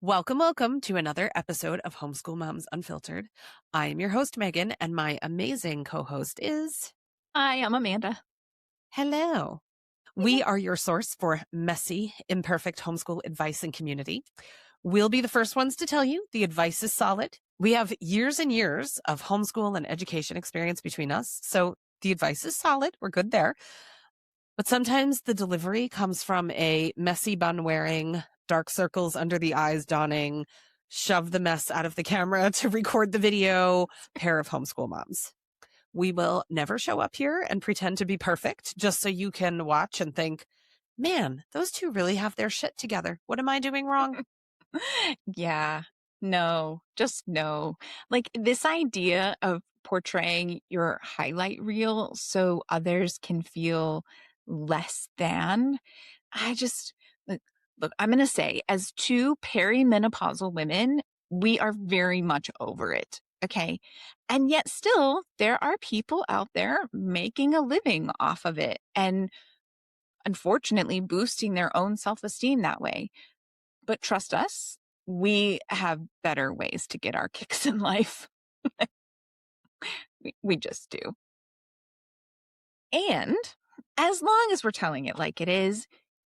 Welcome to another episode of Homeschool Moms Unfiltered. I am your host, Megan, and my amazing co-host is... Hi, I'm Amanda. Hello. We are your source for messy, imperfect homeschool advice and community. We'll be the first ones to tell you the advice is solid. We have years and years of homeschool and education experience between us, so the advice is solid. We're good there. But sometimes the delivery comes from a messy bun wearing, dark circles under the eyes dawning, shove the mess out of the camera to record the video pair of homeschool moms. We will never show up here and pretend to be perfect just so you can watch and think, man, those two really have their shit together. What am I doing wrong? Yeah, no, just no. Like this idea of portraying your highlight reel so others can feel less than. I just, look, I'm going to say, as two perimenopausal women, we are very much over it. Okay. And yet still, there are people out there making a living off of it and unfortunately boosting their own self-esteem that way. But trust us, we have better ways to get our kicks in life. we just do. And as long as we're telling it like it is,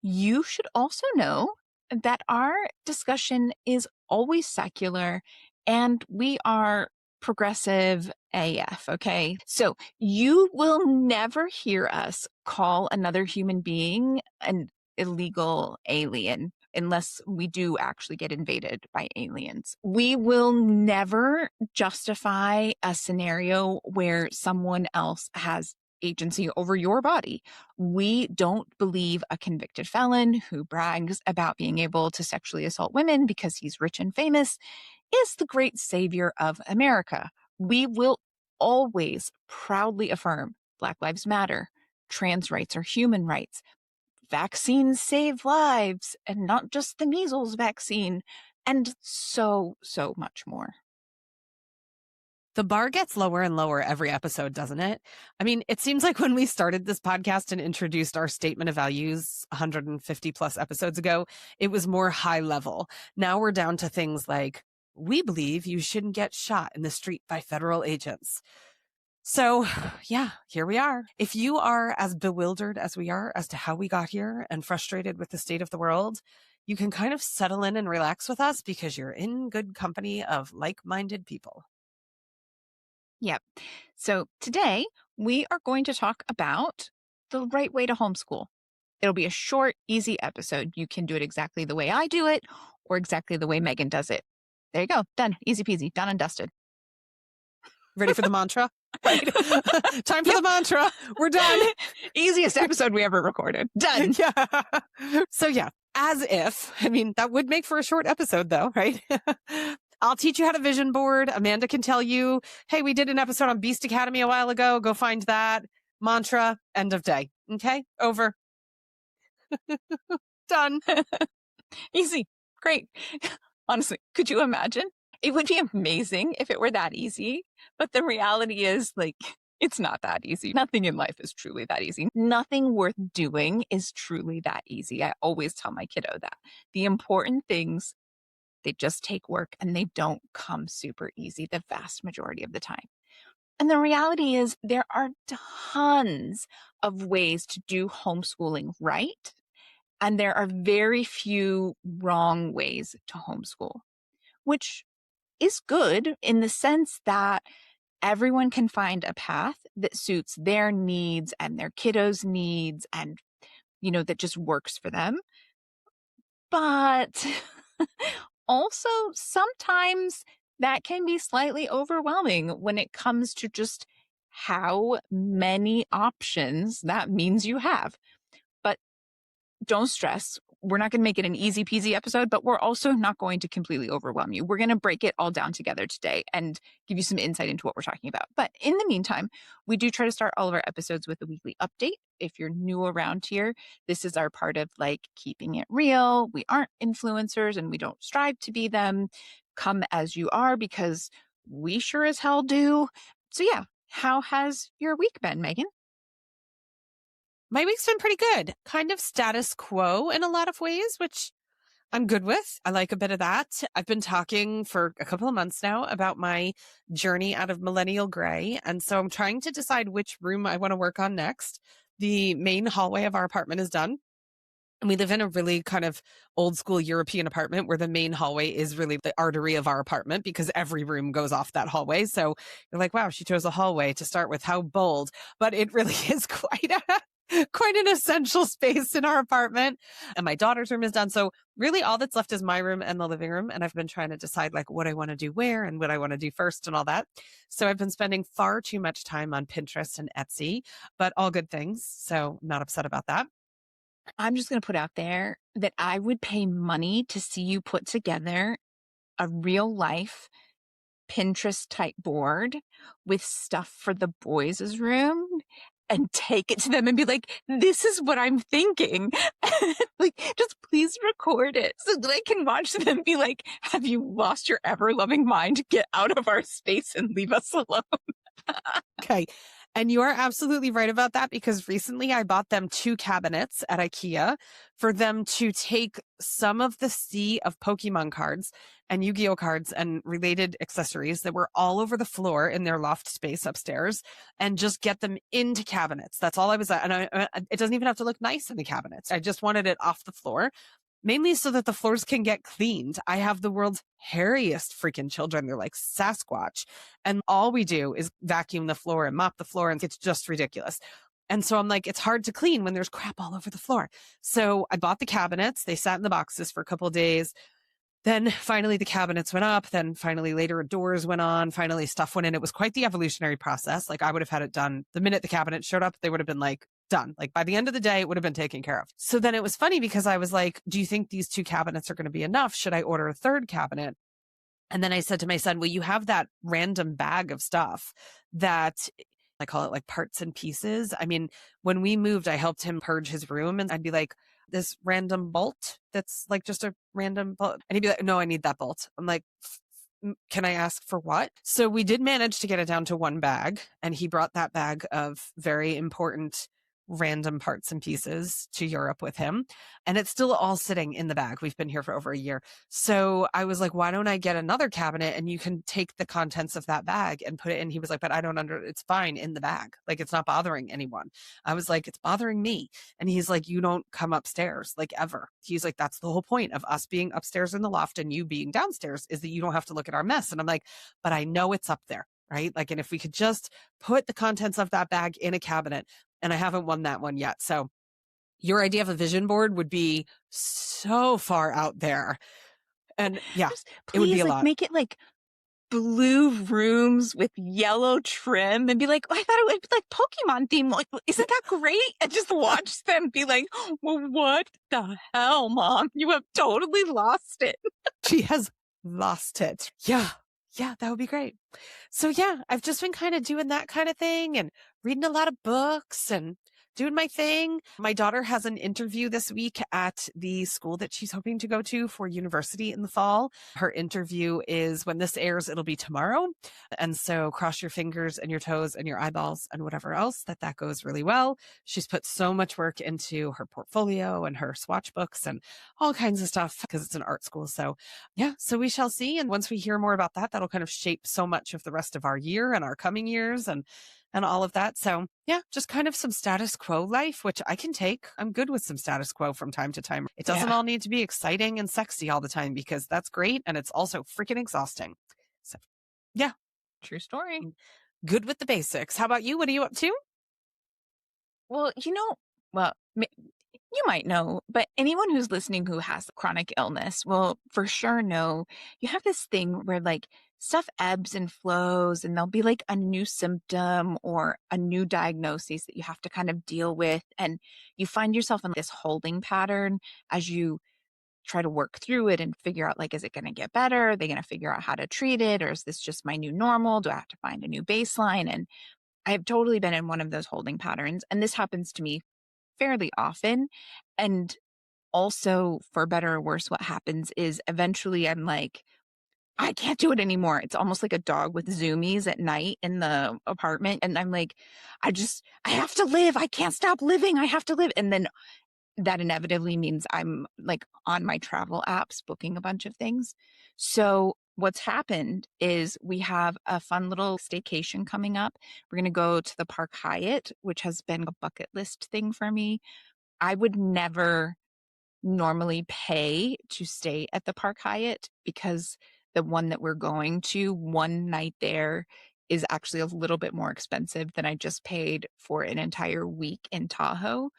you should also know that our discussion is always secular and we are progressive AF, okay? So you will never hear us call another human being an illegal alien unless we do actually get invaded by aliens. We will never justify a scenario where someone else has agency over your body. We don't believe a convicted felon who brags about being able to sexually assault women because he's rich and famous is the great savior of America. We will always proudly affirm Black Lives Matter, trans rights are human rights, vaccines save lives, and not just the measles vaccine, and so much more. The bar gets lower and lower every episode, doesn't it? I mean, it seems like when we started this podcast and introduced our statement of values 150 plus episodes ago, it was more high level. Now we're down to things like, we believe you shouldn't get shot in the street by federal agents. So yeah, here we are. If you are as bewildered as we are as to how we got here and frustrated with the state of the world, you can kind of settle in and relax with us because you're in good company of like-minded people. Yep. So today we are going to talk about the right way to homeschool. It'll be a short, easy episode. You can do it exactly the way I do it or exactly the way Megan does it. There you go. Done. Easy peasy. Done and dusted. Ready for the mantra? Right. Time for the mantra. We're done. Easiest episode we ever recorded. Done. Yeah. So yeah, as if, I mean, that would make for a short episode though, right? I'll teach you how to vision board. Amanda can tell you, hey, we did an episode on Beast Academy a while ago. Go find that. Mantra, end of day. Okay, over. Done. Easy. Great. Honestly, could you imagine? It would be amazing if it were that easy. But the reality is, like, it's not that easy. Nothing in life is truly that easy. Nothing worth doing is truly that easy. I always tell my kiddo that. The important things, they just take work and they don't come super easy the vast majority of the time. And the reality is there are tons of ways to do homeschooling right. And there are very few wrong ways to homeschool, which is good in the sense that everyone can find a path that suits their needs and their kiddos' needs and, that just works for them. But also sometimes that can be slightly overwhelming when it comes to just how many options that means you have. But don't stress. We're not going to make it an easy peasy episode, but we're also not going to completely overwhelm you. We're going to break it all down together today and give you some insight into what we're talking about. But in the meantime, we do try to start all of our episodes with a weekly update. If you're new around here, this is our part of like keeping it real. We aren't influencers and we don't strive to be them. Come as you are because we sure as hell do. So yeah, how has your week been, Megan? My week's been pretty good. Kind of status quo in a lot of ways, which I'm good with. I like a bit of that. I've been talking for a couple of months now about my journey out of millennial gray. And so I'm trying to decide which room I want to work on next. The main hallway of our apartment is done. And we live in a really kind of old school European apartment where the main hallway is really the artery of our apartment because every room goes off that hallway. So you're like, wow, she chose a hallway to start with. How bold. But it really is quite an essential space in our apartment. And my daughter's room is done. So really all that's left is my room and the living room. And I've been trying to decide like what I want to do where and what I want to do first and all that. So I've been spending far too much time on Pinterest and Etsy, but all good things. So I'm not upset about that. I'm just going to put out there that I would pay money to see you put together a real life Pinterest type board with stuff for the boys' room and take it to them and be like, this is what I'm thinking. Like, just please record it so that I can watch them be like, have you lost your ever loving mind? Get out of our space and leave us alone. Okay. And you are absolutely right about that because recently I bought them 2 cabinets at IKEA for them to take some of the sea of Pokemon cards and Yu-Gi-Oh cards and related accessories that were all over the floor in their loft space upstairs and just get them into cabinets. That's all I was at. And it doesn't even have to look nice in the cabinets. I just wanted it off the floor. Mainly so that the floors can get cleaned. I have the world's hairiest freaking children. They're like Sasquatch. And all we do is vacuum the floor and mop the floor. And it's just ridiculous. And so I'm like, it's hard to clean when there's crap all over the floor. So I bought the cabinets. They sat in the boxes for a couple of days. Then finally the cabinets went up. Then finally later doors went on. Finally stuff went in. It was quite the evolutionary process. Like I would have had it done the minute the cabinet showed up. They would have been like, done. Like by the end of the day, it would have been taken care of. So then it was funny because I was like, do you think these 2 cabinets are going to be enough? Should I order a 3rd cabinet? And then I said to my son, well, you have that random bag of stuff that I call it like parts and pieces. I mean, when we moved, I helped him purge his room and I'd be like, this random bolt that's like just a random bolt. And he'd be like, no, I need that bolt. I'm like, can I ask for what? So we did manage to get it down to 1 bag. And he brought that bag of very important random parts and pieces to Europe with him. And it's still all sitting in the bag. We've been here for over a year. So I was like, why don't I get another cabinet and you can take the contents of that bag and put it in? He was like, but it's fine in the bag. Like it's not bothering anyone. I was like, it's bothering me. And he's like, you don't come upstairs like ever. He's like, that's the whole point of us being upstairs in the loft and you being downstairs is that you don't have to look at our mess. And I'm like, but I know it's up there. Right. Like, and if we could just put the contents of that bag in a cabinet, and I haven't won that one yet. So your idea of a vision board would be so far out there. And yeah, Just it would be please a like lot. make it like blue rooms with yellow trim and be like, oh, I thought it would be like Pokemon theme. Like, isn't that great? And just watch them be like, well, what the hell, Mom? You have totally lost it. She has lost it. Yeah. Yeah, that would be great. So yeah, I've just been kind of doing that kind of thing and reading a lot of books and doing my thing. My daughter has an interview this week at the school that she's hoping to go to for university in the fall. Her interview is when this airs, it'll be tomorrow. And so cross your fingers and your toes and your eyeballs and whatever else that goes really well. She's put so much work into her portfolio and her swatch books and all kinds of stuff because it's an art school. So yeah, so we shall see. And once we hear more about that, that'll kind of shape so much of the rest of our year and our coming years and all of that. So yeah, just kind of some status quo life, which I can take. I'm good with some status quo from time to time. It doesn't all need to be exciting and sexy all the time because that's great. And it's also freaking exhausting. So yeah, True story. good with the basics. How about you? What are you up to? Well, you might know, but anyone who's listening who has chronic illness will for sure know you have this thing where like stuff ebbs and flows, and there'll be like a new symptom or a new diagnosis that you have to kind of deal with. And you find yourself in this holding pattern as you try to work through it and figure out like, is it going to get better? Are they going to figure out how to treat it? Or is this just my new normal? Do I have to find a new baseline? And I've totally been in one of those holding patterns. And this happens to me fairly often. And also, for better or worse, what happens is eventually I'm like, I can't do it anymore. It's almost like a dog with zoomies at night in the apartment. And I'm like, I have to live. I can't stop living. I have to live. And then that inevitably means I'm like on my travel apps booking a bunch of things. So what's happened is we have a fun little staycation coming up. We're going to go to the Park Hyatt, which has been a bucket list thing for me. I would never normally pay to stay at the Park Hyatt because the one that we're going to, one night there is actually a little bit more expensive than I just paid for an entire week in Tahoe.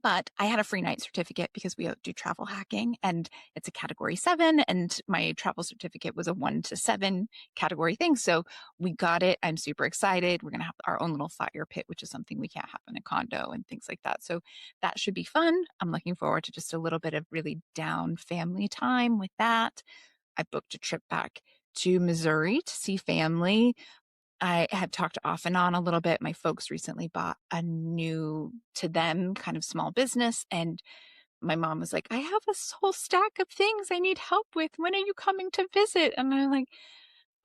But I had a free night certificate because we do travel hacking and it's a category 7 and my travel certificate was a 1 to 7 category thing. So we got it. I'm super excited. We're going to have our own little fire pit, which is something we can't have in a condo and things like that. So that should be fun. I'm looking forward to just a little bit of really down family time with that. I booked a trip back to Missouri to see family. I have talked off and on a little bit. My folks recently bought a new to them kind of small business. And my mom was like, I have a whole stack of things I need help with. When are you coming to visit? And I'm like,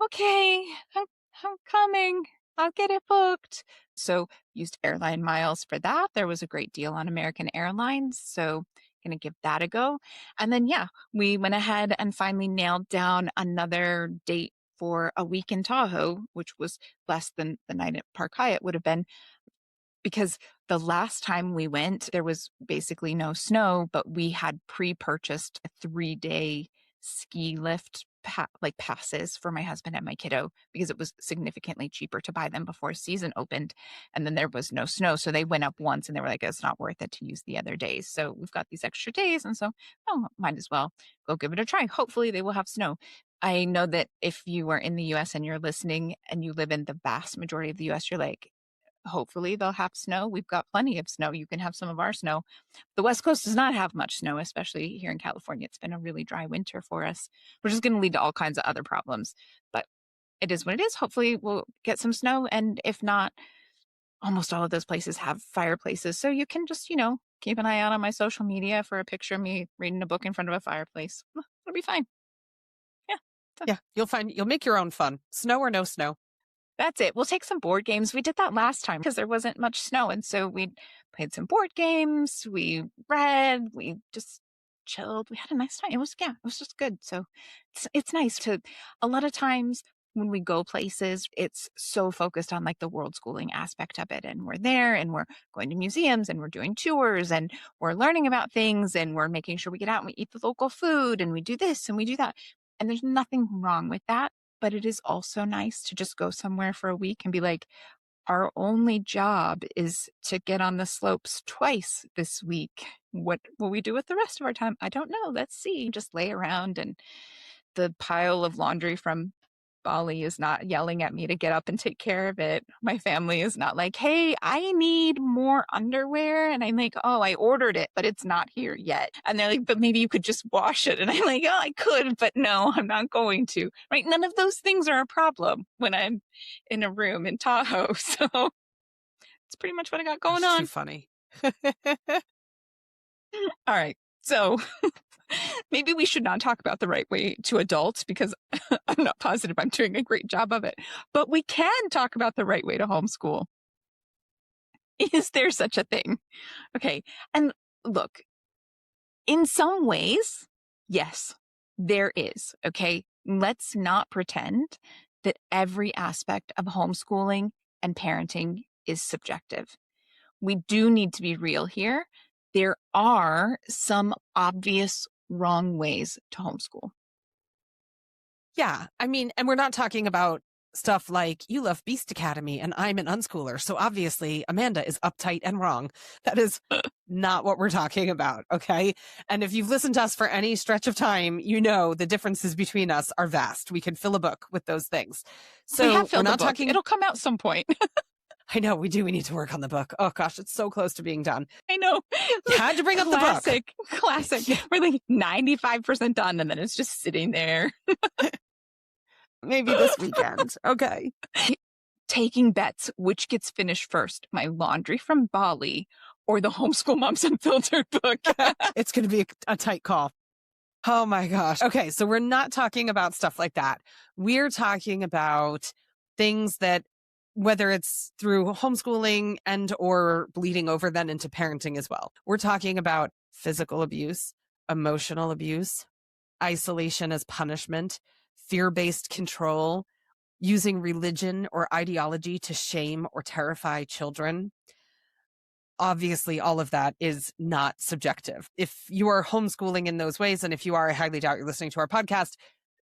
okay, I'm coming. I'll get it booked. So used airline miles for that. There was a great deal on American Airlines. So going to give that a go. And then, yeah, we went ahead and finally nailed down another date for a week in Tahoe, which was less than the night at Park Hyatt would have been, because the last time we went, there was basically no snow, but we had pre-purchased a 3-day ski lift passes for my husband and my kiddo because it was significantly cheaper to buy them before season opened. And then there was no snow. So they went up once and they were like, it's not worth it to use the other days. So we've got these extra days. And so, oh, might as well go give it a try. Hopefully they will have snow. I know that if you are in the US and you're listening and you live in the vast majority of the US, you're like, hopefully they'll have snow. We've got plenty of snow. You can have some of our snow. The West Coast does not have much snow, especially here in California. It's been a really dry winter for us, which is going to lead to all kinds of other problems. But it is what it is. Hopefully we'll get some snow. And if not, almost all of those places have fireplaces. So you can just, keep an eye out on my social media for a picture of me reading a book in front of a fireplace. It'll be fine. Yeah. Yeah, you'll make your own fun, snow or no snow. That's it. We'll take some board games. We did that last time because there wasn't much snow. And so we played some board games. We read. We just chilled. We had a nice time. It was just good. So it's nice a lot of times when we go places, it's so focused on like the world schooling aspect of it. And we're there and we're going to museums and we're doing tours and we're learning about things and we're making sure we get out and we eat the local food and we do this and we do that. And there's nothing wrong with that. But it is also nice to just go somewhere for a week and be like, our only job is to get on the slopes twice this week. What will we do with the rest of our time? I don't know. Let's see. Just lay around, and the pile of laundry from Bali is not yelling at me to get up and take care of it. My family is not like, hey, I need more underwear. And I'm like, oh, I ordered it, but it's not here yet. And they're like, but maybe you could just wash it. And I'm like, oh, I could, but no, I'm not going to. Right? None of those things are a problem when I'm in a room in Tahoe. So it's pretty much what I got going That's on. too funny. All right. So maybe we should not talk about the right way to adult because I'm not positive I'm doing a great job of it. But we can talk about the right way to homeschool. Is there such a thing? Okay. And look, in some ways, yes, there is. Okay. Let's not pretend that every aspect of homeschooling and parenting is subjective. We do need to be real here. There are some obvious wrong ways to homeschool. Yeah. I mean, and we're not talking about stuff like you love Beast Academy and I'm an unschooler. So obviously Amanda is uptight and wrong. That is not what we're talking about. Okay. And if you've listened to us for any stretch of time, you know the differences between us are vast. We can fill a book with those things. So we have filled we're not the book. talking. It'll come out some point. I know we do. We need to work on the book. Oh gosh, it's so close to being done. I know. You had to bring up the book. Classic. Yeah. We're like 95% done and then it's just sitting there. Maybe this weekend. Okay. Taking bets. Which gets finished first? My laundry from Bali or the Homeschool Moms Unfiltered book? It's going to be a tight call. Oh my gosh. Okay. So we're not talking about stuff like that. We're talking about things that whether it's through homeschooling and or bleeding over then into parenting as well. We're talking about physical abuse, emotional abuse, isolation as punishment, fear-based control, using religion or ideology to shame or terrify children. Obviously, all of that is not subjective. If you are homeschooling in those ways, and if you are, I highly doubt you're listening to our podcast,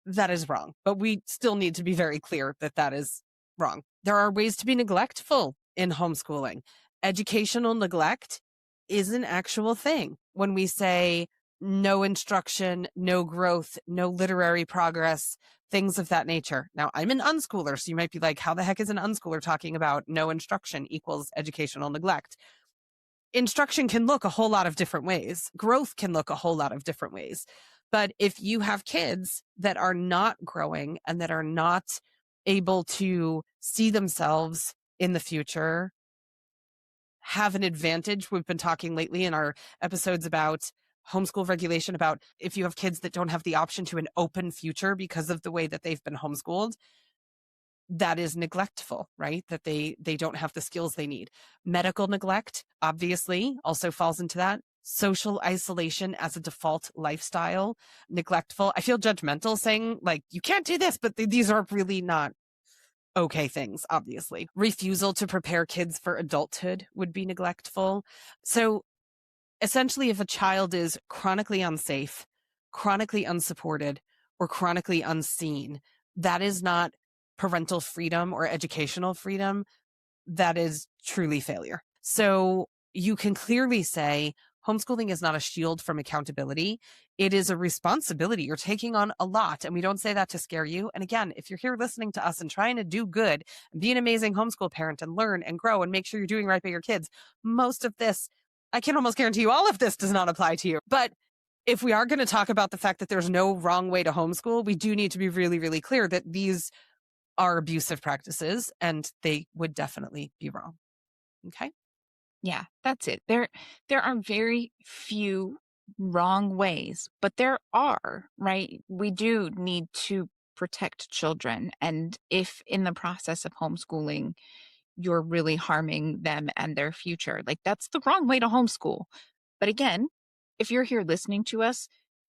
that is wrong. But we still need to be very clear that that is wrong. There are ways to be neglectful in homeschooling. Educational neglect is an actual thing. When we say no instruction, no growth, no literary progress, things of that nature. Now, I'm an unschooler, so you might be like, how the heck is an unschooler talking about no instruction equals educational neglect? Instruction can look a whole lot of different ways. Growth can look a whole lot of different ways. But if you have kids that are not growing and that are not able to see themselves in the future, have an advantage. We've been talking lately in our episodes about homeschool regulation about if you have kids that don't have the option to an open future because of the way that they've been homeschooled, that is neglectful, right? That they don't have the skills they need. Medical neglect, obviously, also falls into that. Social isolation as a default lifestyle, neglectful. I feel judgmental saying like, you can't do this, but these are really not okay things, obviously. Refusal to prepare kids for adulthood would be neglectful. So essentially, if a child is chronically unsafe, chronically unsupported, or chronically unseen, that is not parental freedom or educational freedom. That is truly failure. So you can clearly say homeschooling is not a shield from accountability. It is a responsibility. You're taking on a lot. And we don't say that to scare you. And again, if you're here listening to us and trying to do good and be an amazing homeschool parent and learn and grow and make sure you're doing right by your kids, most of this, I can almost guarantee you all of this does not apply to you. But if we are going to talk about the fact that there's no wrong way to homeschool, we do need to be really, really clear that these are abusive practices and they would definitely be wrong. Okay. Yeah, that's it. There are very few wrong ways, but there are, right? We do need to protect children. And if in the process of homeschooling, you're really harming them and their future, like that's the wrong way to homeschool. But again, if you're here listening to us,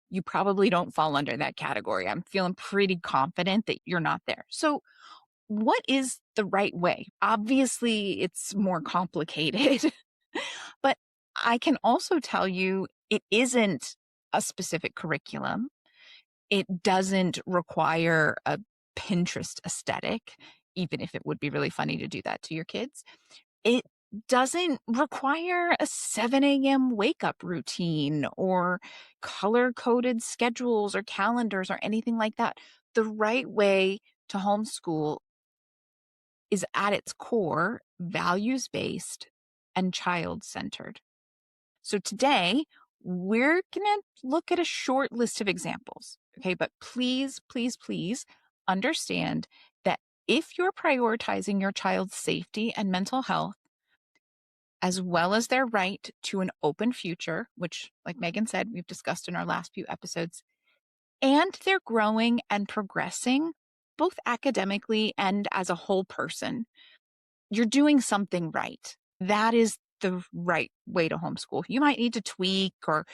you probably don't fall under that category. I'm feeling pretty confident that you're not there. So, what is the right way? Obviously, it's more complicated. But I can also tell you it isn't a specific curriculum. It doesn't require a Pinterest aesthetic, even if it would be really funny to do that to your kids. It doesn't require a 7 a.m. wake up routine or color coded schedules or calendars or anything like that. The right way to homeschool is at its core values based and child centered. So today, we're going to look at a short list of examples. Okay, but please, please, please understand that if you're prioritizing your child's safety and mental health, as well as their right to an open future, which, like Megan said, we've discussed in our last few episodes, and they're growing and progressing, both academically and as a whole person, you're doing something right. That is the right way to homeschool. You might need to tweak or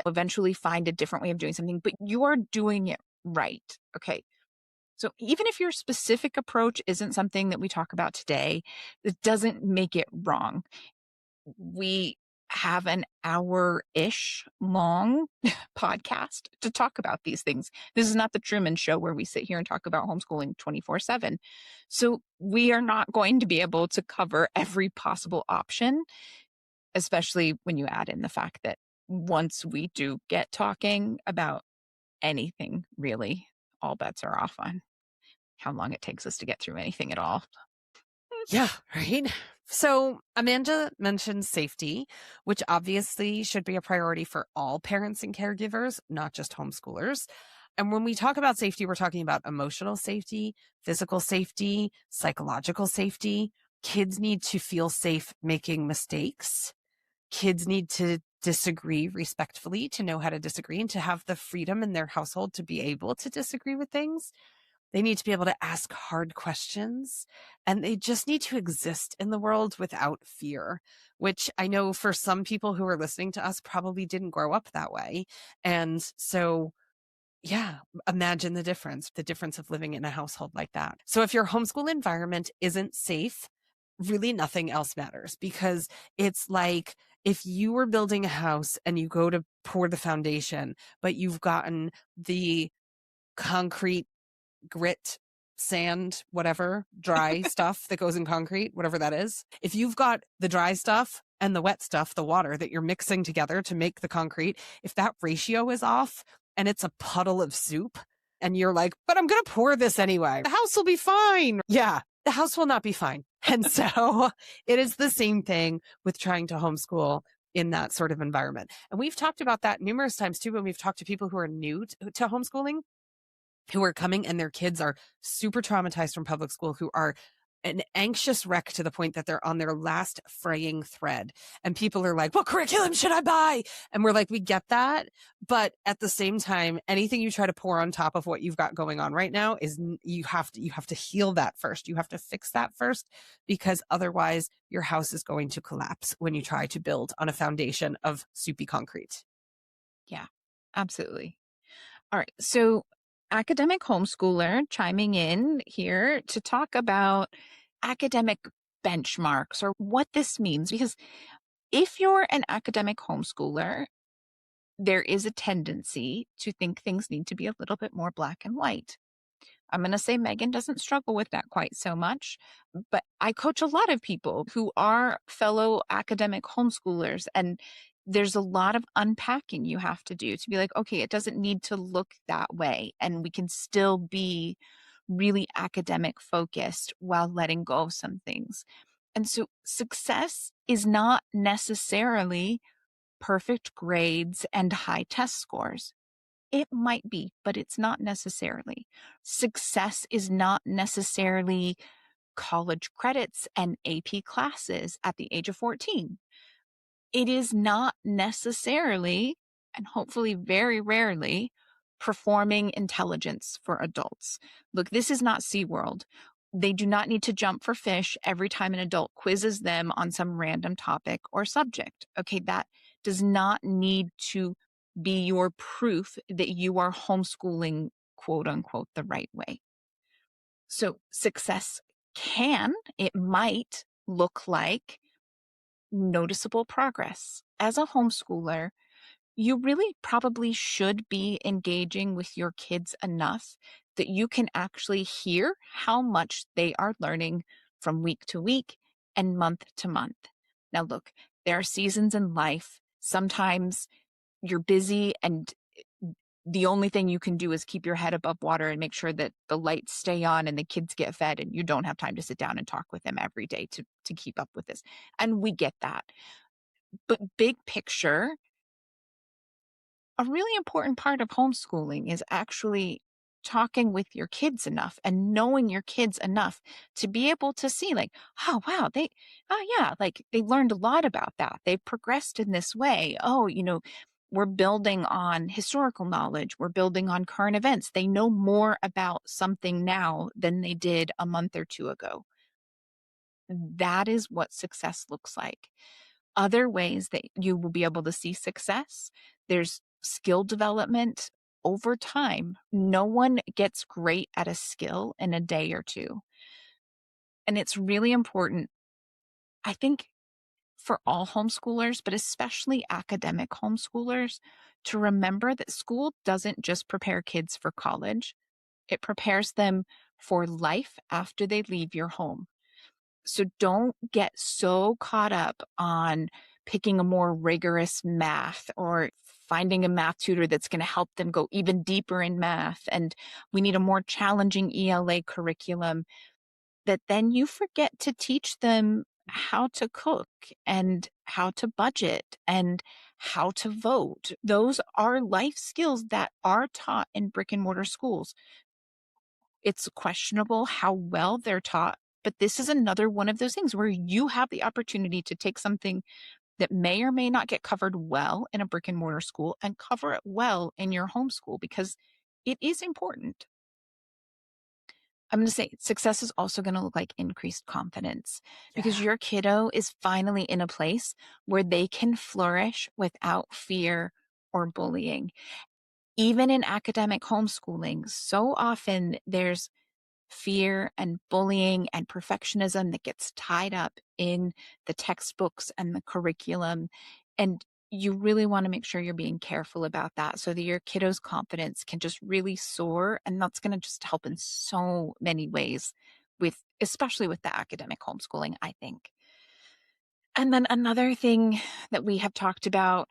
eventually find a different way of doing something, but you are doing it right. Okay. So even if your specific approach isn't something that we talk about today, it doesn't make it wrong. We have an hour-ish long podcast to talk about these things. This is not the Truman Show where we sit here and talk about homeschooling 24/7. So we are not going to be able to cover every possible option, especially when you add in the fact that once we do get talking about anything, really, all bets are off on how long it takes us to get through anything at all. Yeah, right. So Amanda mentioned safety, which obviously should be a priority for all parents and caregivers, not just homeschoolers. And when we talk about safety, we're talking about emotional safety, physical safety, psychological safety. Kids need to feel safe making mistakes. Kids need to disagree respectfully, to know how to disagree and to have the freedom in their household to be able to disagree with things. They need to be able to ask hard questions, and they just need to exist in the world without fear, which I know for some people who are listening to us probably didn't grow up that way. And so, yeah, imagine the difference of living in a household like that. So if your homeschool environment isn't safe, really nothing else matters, because it's like if you were building a house and you go to pour the foundation, but you've gotten the concrete, grit, sand, whatever, dry stuff that goes in concrete, whatever that is. If you've got the dry stuff and the wet stuff, the water that you're mixing together to make the concrete, if that ratio is off and it's a puddle of soup and you're like, but I'm going to pour this anyway, the house will be fine. Yeah, the house will not be fine. And so it is the same thing with trying to homeschool in that sort of environment. And we've talked about that numerous times too, when we've talked to people who are new to homeschooling, who are coming and their kids are super traumatized from public school, who are an anxious wreck to the point that they're on their last fraying thread. And people are like, what curriculum should I buy? And we're like, we get that. But at the same time, anything you try to pour on top of what you've got going on right now is you have to heal that first. You have to fix that first, because otherwise your house is going to collapse when you try to build on a foundation of soupy concrete. Yeah, absolutely. All right. So, academic homeschooler chiming in here to talk about academic benchmarks or what this means. Because if you're an academic homeschooler, there is a tendency to think things need to be a little bit more black and white. I'm going to say Megan doesn't struggle with that quite so much, but I coach a lot of people who are fellow academic homeschoolers, and there's a lot of unpacking you have to do to be like, okay, it doesn't need to look that way, and we can still be really academic focused while letting go of some things. And so success is not necessarily perfect grades and high test scores. It might be, but it's not necessarily. Success is not necessarily college credits and AP classes at the age of 14. It is not necessarily, and hopefully very rarely, performing intelligence for adults. Look, this is not SeaWorld. They do not need to jump for fish every time an adult quizzes them on some random topic or subject. Okay, that does not need to be your proof that you are homeschooling, quote unquote, the right way. So success it might look like noticeable progress. As a homeschooler, you really probably should be engaging with your kids enough that you can actually hear how much they are learning from week to week and month to month. Now, look, there are seasons in life. Sometimes you're busy and the only thing you can do is keep your head above water and make sure that the lights stay on and the kids get fed, and you don't have time to sit down and talk with them every day to keep up with this. And we get that. But big picture, a really important part of homeschooling is actually talking with your kids enough and knowing your kids enough to be able to see like, oh, wow, like they learned a lot about that. They've progressed in this way. Oh, we're building on historical knowledge. We're building on current events. They know more about something now than they did a month or two ago. That is what success looks like. Other ways that you will be able to see success, there's skill development over time. No one gets great at a skill in a day or two. And it's really important, I think, for all homeschoolers, but especially academic homeschoolers, to remember that school doesn't just prepare kids for college, it prepares them for life after they leave your home. So don't get so caught up on picking a more rigorous math or finding a math tutor that's going to help them go even deeper in math. And we need a more challenging ELA curriculum, that then you forget to teach them how to cook and how to budget and how to vote. Those are life skills that are taught in brick and mortar schools. It's questionable how well they're taught, but this is another one of those things where you have the opportunity to take something that may or may not get covered well in a brick and mortar school and cover it well in your homeschool, because it is important. I'm going to say success is also going to look like increased confidence because Yeah. your kiddo is finally in a place where they can flourish without fear or bullying. Even in academic homeschooling, so often there's fear and bullying and perfectionism that gets tied up in the textbooks and the curriculum. And you really want to make sure you're being careful about that so that your kiddo's confidence can just really soar. And that's going to just help in so many ways with, especially with the academic homeschooling, I think. And then another thing that we have talked about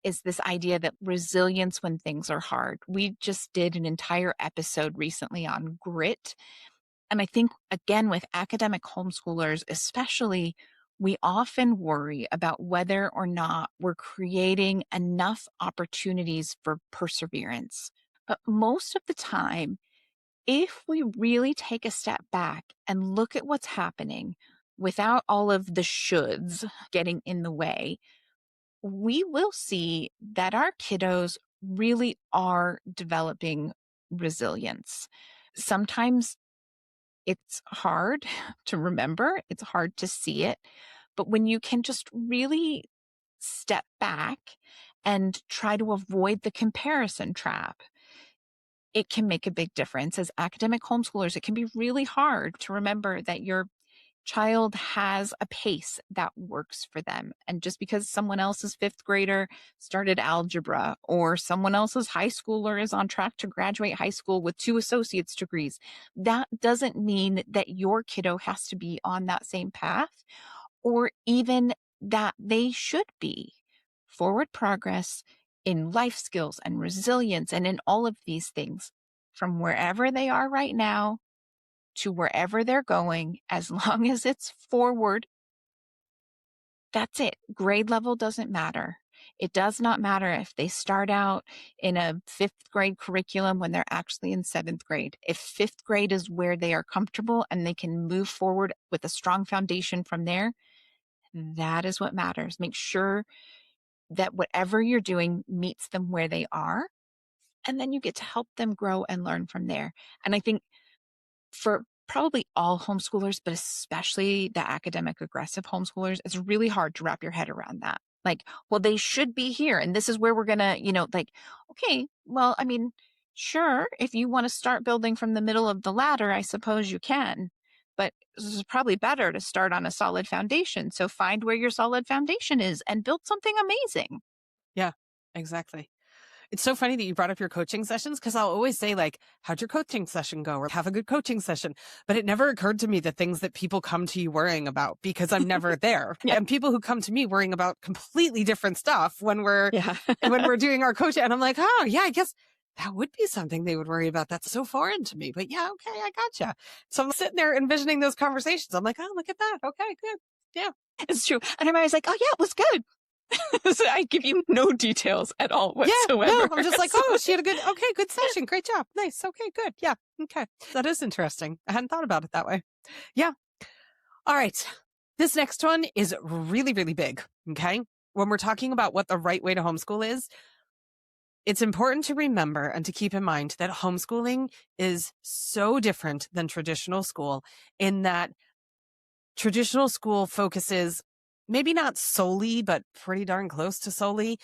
is this idea that resilience when things are hard. We just did an entire episode recently on grit. And I think, again, with academic homeschoolers, especially, we often worry about whether or not we're creating enough opportunities for perseverance. But most of the time, if we really take a step back and look at what's happening without all of the shoulds getting in the way, we will see that our kiddos really are developing resilience. Sometimes it's hard to remember, it's hard to see it, but when you can just really step back and try to avoid the comparison trap, it can make a big difference. As academic homeschoolers, it can be really hard to remember that your child has a pace that works for them. And just because someone else's fifth grader started algebra or someone else's high schooler is on track to graduate high school with 2 associate's degrees, that doesn't mean that your kiddo has to be on that same path or even that they should be. Forward progress in life skills and resilience and in all of these things from wherever they are right now to wherever they're going, as long as it's forward, that's it. Grade level doesn't matter. It does not matter if they start out in a fifth grade curriculum when they're actually in seventh grade. If fifth grade is where they are comfortable and they can move forward with a strong foundation from there, that is what matters. Make sure that whatever you're doing meets them where they are, and then you get to help them grow and learn from there. And I think for probably all homeschoolers, but especially the academic aggressive homeschoolers, it's really hard to wrap your head around that. Like, well, they should be here, and this is where we're gonna, like, okay, well, I mean, sure, if you want to start building from the middle of the ladder, I suppose you can, but this is probably better to start on a solid foundation. So find where your solid foundation is and build something amazing. Yeah, exactly. It's so funny that you brought up your coaching sessions because I'll always say, like, how'd your coaching session go? Or have a good coaching session. But it never occurred to me the things that people come to you worrying about because I'm never there. Yeah. And people who come to me worrying about completely different stuff when we're Yeah. when we're doing our coaching. And I'm like, oh yeah, I guess that would be something they would worry about. That's so foreign to me. But yeah, okay, I gotcha. So I'm sitting there envisioning those conversations. I'm like, oh, look at that. Okay, good. Yeah. It's true. And I'm always like, oh, yeah, it was good. So I give you no details at all Yeah, whatsoever. no, I'm just like, oh, she had a good session. Great job. Nice. Okay, good. Yeah. Okay. That is interesting. I hadn't thought about it that way. Yeah. All right. This next one is really, really big. Okay. When we're talking about what the right way to homeschool is, it's important to remember and to keep in mind that homeschooling is so different than traditional school in that traditional school focuses maybe not solely, but pretty darn close to solely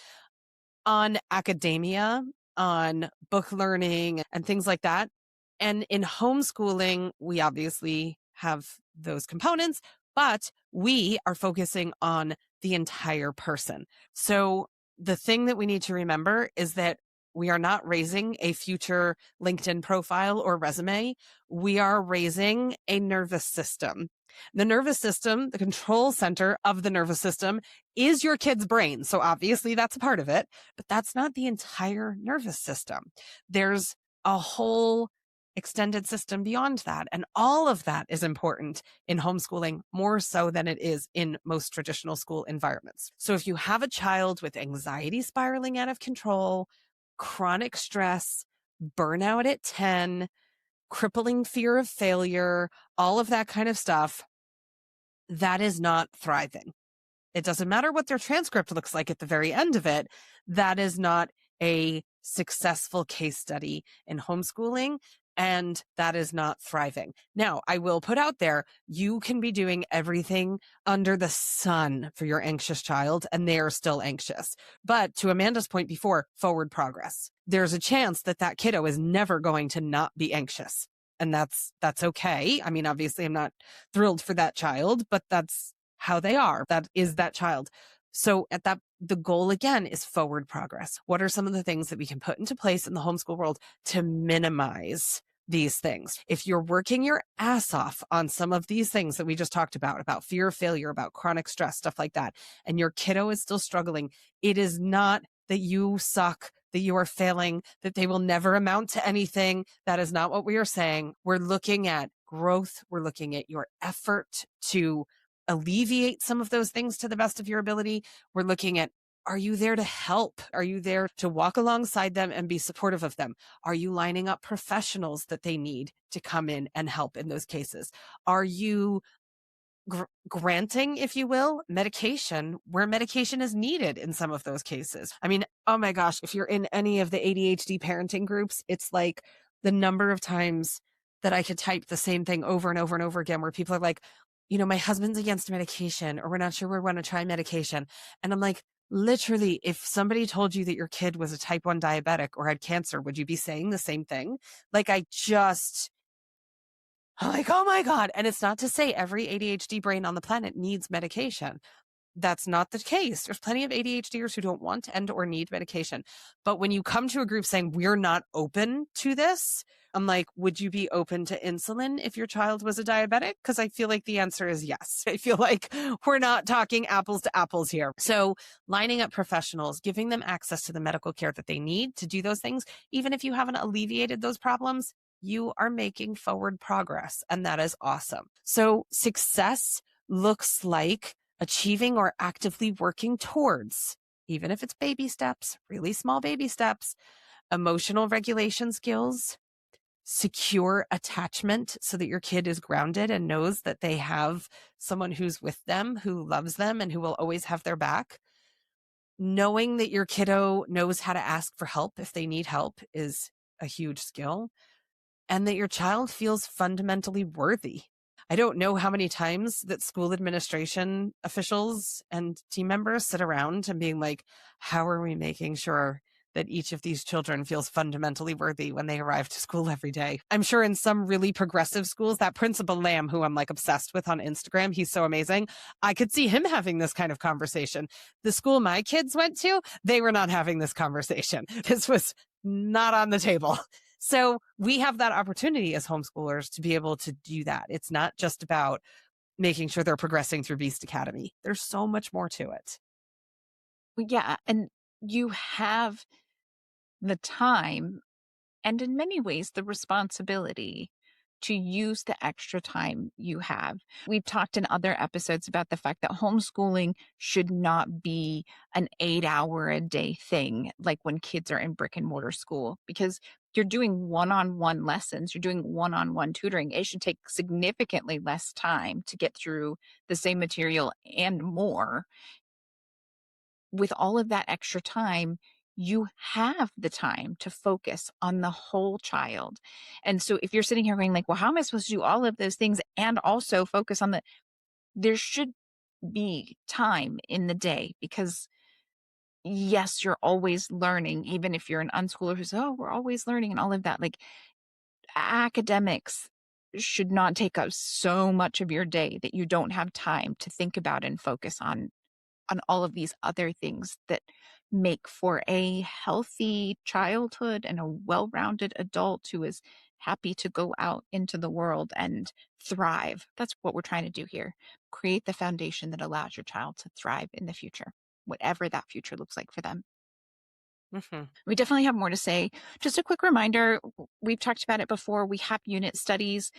on academia, on book learning and things like that. And in homeschooling, we obviously have those components, but we are focusing on the entire person. So the thing that we need to remember is that we are not raising a future LinkedIn profile or resume. We are raising a nervous system. The nervous system, the control center of the nervous system is your kid's brain. So obviously that's a part of it, but that's not the entire nervous system. There's a whole extended system beyond that. And all of that is important in homeschooling more so than it is in most traditional school environments. So if you have a child with anxiety spiraling out of control, chronic stress, burnout at 10, crippling fear of failure, all of that kind of stuff, that is not thriving. It doesn't matter what their transcript looks like at the very end of it. That is not a successful case study in homeschooling. And that is not thriving. Now, I will put out there, you can be doing everything under the sun for your anxious child, and they are still anxious. But to Amanda's point before, forward progress. There's a chance that that kiddo is never going to not be anxious. And that's okay. I mean, obviously, I'm not thrilled for that child, but that's how they are. That is that child. So the goal again is forward progress. What are some of the things that we can put into place in the homeschool world to minimize these things? If you're working your ass off on some of these things that we just talked about fear of failure, about chronic stress, stuff like that, and your kiddo is still struggling, it is not that you suck, that you are failing, that they will never amount to anything. That is not what we are saying. We're looking at growth. We're looking at your effort to alleviate some of those things to the best of your ability. We're looking at, are you there to help? Are you there to walk alongside them and be supportive of them? Are you lining up professionals that they need to come in and help in those cases? Are you granting, if you will, medication where medication is needed in some of those cases? I mean, oh my gosh, if you're in any of the ADHD parenting groups, it's like the number of times that I could type the same thing over and over and over again where people are like, my husband's against medication, or we're not sure we want to try medication. And I'm like, literally, if somebody told you that your kid was a type 1 diabetic or had cancer, would you be saying the same thing? Like, I'm like, oh my God. And it's not to say every ADHD brain on the planet needs medication. That's not the case. There's plenty of ADHDers who don't want and or need medication. But when you come to a group saying we're not open to this, I'm like, would you be open to insulin if your child was a diabetic? Because I feel like the answer is yes. I feel like we're not talking apples to apples here. So lining up professionals, giving them access to the medical care that they need to do those things, even if you haven't alleviated those problems, you are making forward progress. And that is awesome. So success looks like achieving or actively working towards, even if it's baby steps, really small baby steps, emotional regulation skills, secure attachment so that your kid is grounded and knows that they have someone who's with them, who loves them, and who will always have their back. Knowing that your kiddo knows how to ask for help if they need help is a huge skill, and that your child feels fundamentally worthy. I don't know how many times that school administration officials and team members sit around and being like, how are we making sure that each of these children feels fundamentally worthy when they arrive to school every day? I'm sure in some really progressive schools, that Principal Lamb, who I'm like obsessed with on Instagram, he's so amazing. I could see him having this kind of conversation. The school my kids went to, they were not having this conversation. This was not on the table. So we have that opportunity as homeschoolers to be able to do that. It's not just about making sure they're progressing through Beast Academy. There's so much more to it. Yeah. And you have the time and in many ways the responsibility to use the extra time you have. We've talked in other episodes about the fact that homeschooling should not be an 8-hour a day thing, like when kids are in brick and mortar school, because you're doing one-on-one lessons, you're doing one-on-one tutoring. It should take significantly less time to get through the same material and more. With all of that extra time, you have the time to focus on the whole child. And so if you're sitting here going like, well, how am I supposed to do all of those things and also focus on there should be time in the day, because yes, you're always learning, even if you're an unschooler who's, oh, we're always learning and all of that. Like, academics should not take up so much of your day that you don't have time to think about and focus on all of these other things that make for a healthy childhood and a well-rounded adult who is happy to go out into the world and thrive. That's what we're trying to do here. Create the foundation that allows your child to thrive in the future, whatever that future looks like for them. Mm-hmm. We definitely have more to say. Just a quick reminder, we've talked about it before. We have unit studies.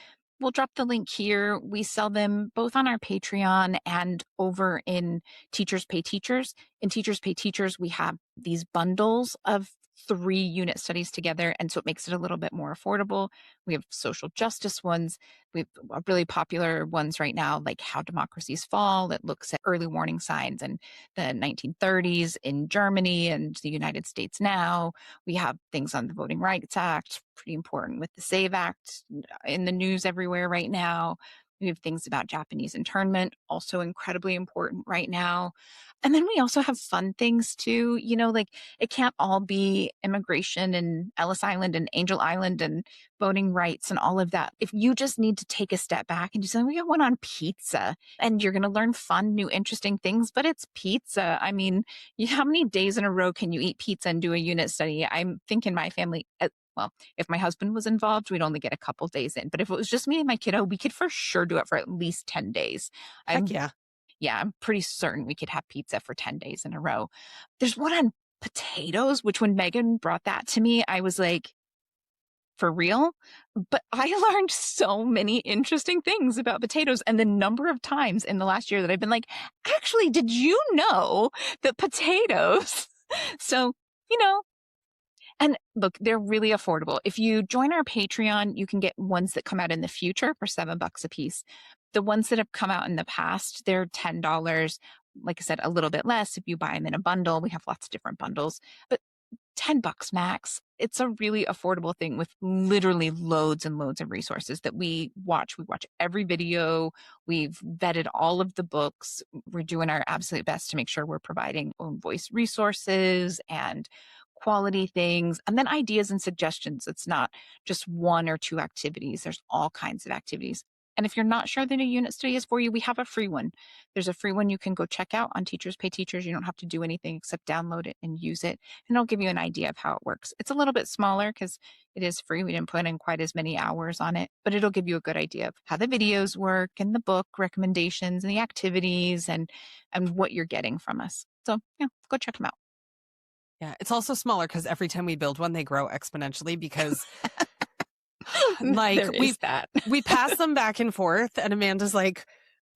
We'll drop the link here. We sell them both on our Patreon and over in Teachers Pay Teachers. In Teachers Pay Teachers, we have these bundles of 3 unit studies together. And so it makes it a little bit more affordable. We have social justice ones. We have really popular ones right now, like How Democracies Fall. It looks at early warning signs in the 1930s in Germany and the United States now. We have things on the Voting Rights Act, pretty important with the SAVE Act in the news everywhere right now. We have things about Japanese internment, also incredibly important right now. And then we also have fun things too, like it can't all be immigration and Ellis Island and Angel Island and voting rights and all of that. If you just need to take a step back and do something, we got one on pizza and you're going to learn fun, new, interesting things, but it's pizza. I mean, how many days in a row can you eat pizza and do a unit study? I'm thinking my family, well, if my husband was involved, we'd only get a couple days in. But if it was just me and my kiddo, we could for sure do it for at least 10 days. Heck yeah. Yeah, I'm pretty certain we could have pizza for 10 days in a row. There's one on potatoes, which when Megan brought that to me, I was like, for real? But I learned so many interesting things about potatoes and the number of times in the last year that I've been like, actually, did you know that potatoes? So, and look, they're really affordable. If you join our Patreon, you can get ones that come out in the future for $7 a piece. The ones that have come out in the past, they're $10. Like I said, a little bit less if you buy them in a bundle. We have lots of different bundles, but $10 max. It's a really affordable thing with literally loads and loads of resources that we watch. We watch every video. We've vetted all of the books. We're doing our absolute best to make sure we're providing own voice resources and quality things, and then ideas and suggestions. It's not just 1 or 2 activities. There's all kinds of activities. And if you're not sure that a unit study is for you, we have a free one. There's a free one you can go check out on Teachers Pay Teachers. You don't have to do anything except download it and use it. And it'll give you an idea of how it works. It's a little bit smaller because it is free. We didn't put in quite as many hours on it, but it'll give you a good idea of how the videos work and the book recommendations and the activities and what you're getting from us. So yeah, go check them out. Yeah, it's also smaller because every time we build one, they grow exponentially because we pass them back and forth and Amanda's like,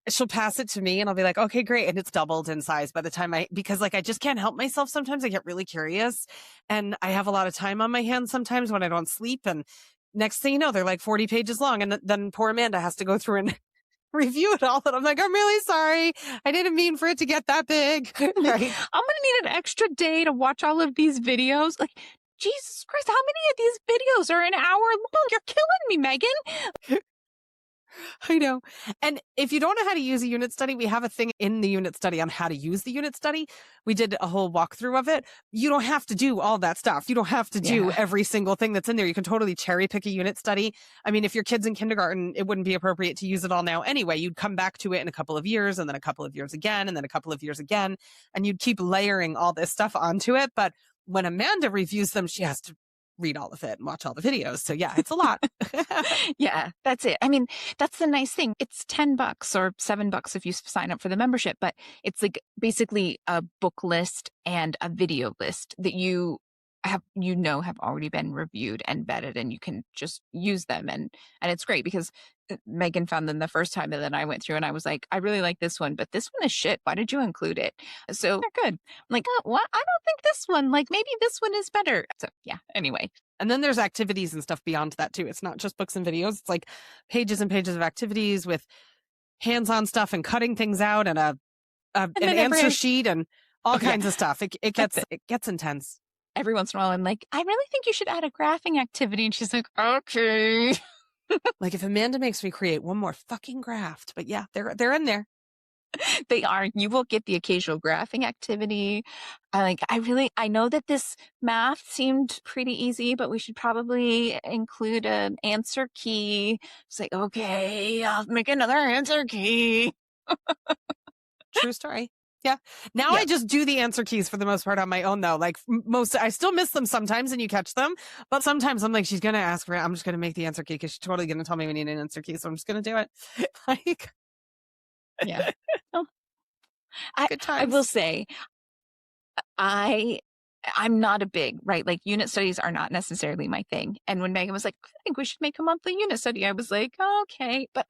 she'll pass it to me and I'll be like, okay, great. And it's doubled in size by the time because I just can't help myself. Sometimes I get really curious and I have a lot of time on my hands sometimes when I don't sleep. And next thing you know, they're like 40 pages long. And then poor Amanda has to go through and review it all. And I'm like, I'm really sorry. I didn't mean for it to get that big. Right? I'm going to need an extra day to watch all of these videos. Like, Jesus Christ, how many of these videos are an hour long? You're killing me, Megan. I know. And if you don't know how to use a unit study, we have a thing in the unit study on how to use the unit study. We did a whole walkthrough of it. You don't have to do all that stuff. You don't have to do every single thing that's in there. You can totally cherry pick a unit study. I mean, if your kid's in kindergarten, it wouldn't be appropriate to use it all now anyway. You'd come back to it in a couple of years and then a couple of years again and then a couple of years again. And you'd keep layering all this stuff onto it. But when Amanda reviews them, she has to read all of it and watch all the videos. So yeah, it's a lot. Yeah, that's it. I mean, that's the nice thing. It's $10 or $7 if you sign up for the membership, but it's like basically a book list and a video list that you have already been reviewed and vetted and you can just use them. And it's great because Megan found them the first time and then I went through and I was like, I really like this one, but this one is shit. Why did you include it? So they're good. I'm like, oh, what? I don't think this one, like maybe this one is better. So yeah, anyway. And then there's activities and stuff beyond that too. It's not just books and videos. It's like pages and pages of activities with hands-on stuff and cutting things out and an answer sheet and all kinds of stuff. It gets intense. Every once in a while, I'm like, I really think you should add a graphing activity. And she's like, okay. Like if Amanda makes me create one more fucking graph, but yeah, they're in there. They are. You will get the occasional graphing activity. I know that this math seemed pretty easy, but we should probably include an answer key. It's like, okay, I'll make another answer key. True story. Yeah. Now I just do the answer keys for the most part on my own though. Like I still miss them sometimes and you catch them, but sometimes I'm like, she's going to ask for it. I'm just going to make the answer key because she's totally going to tell me we need an answer key. So I'm just going to do it. Like, yeah. Oh. Good times. I will say, I'm not a big, right? Like unit studies are not necessarily my thing. And when Megan was like, I think we should make a monthly unit study, I was like, okay. But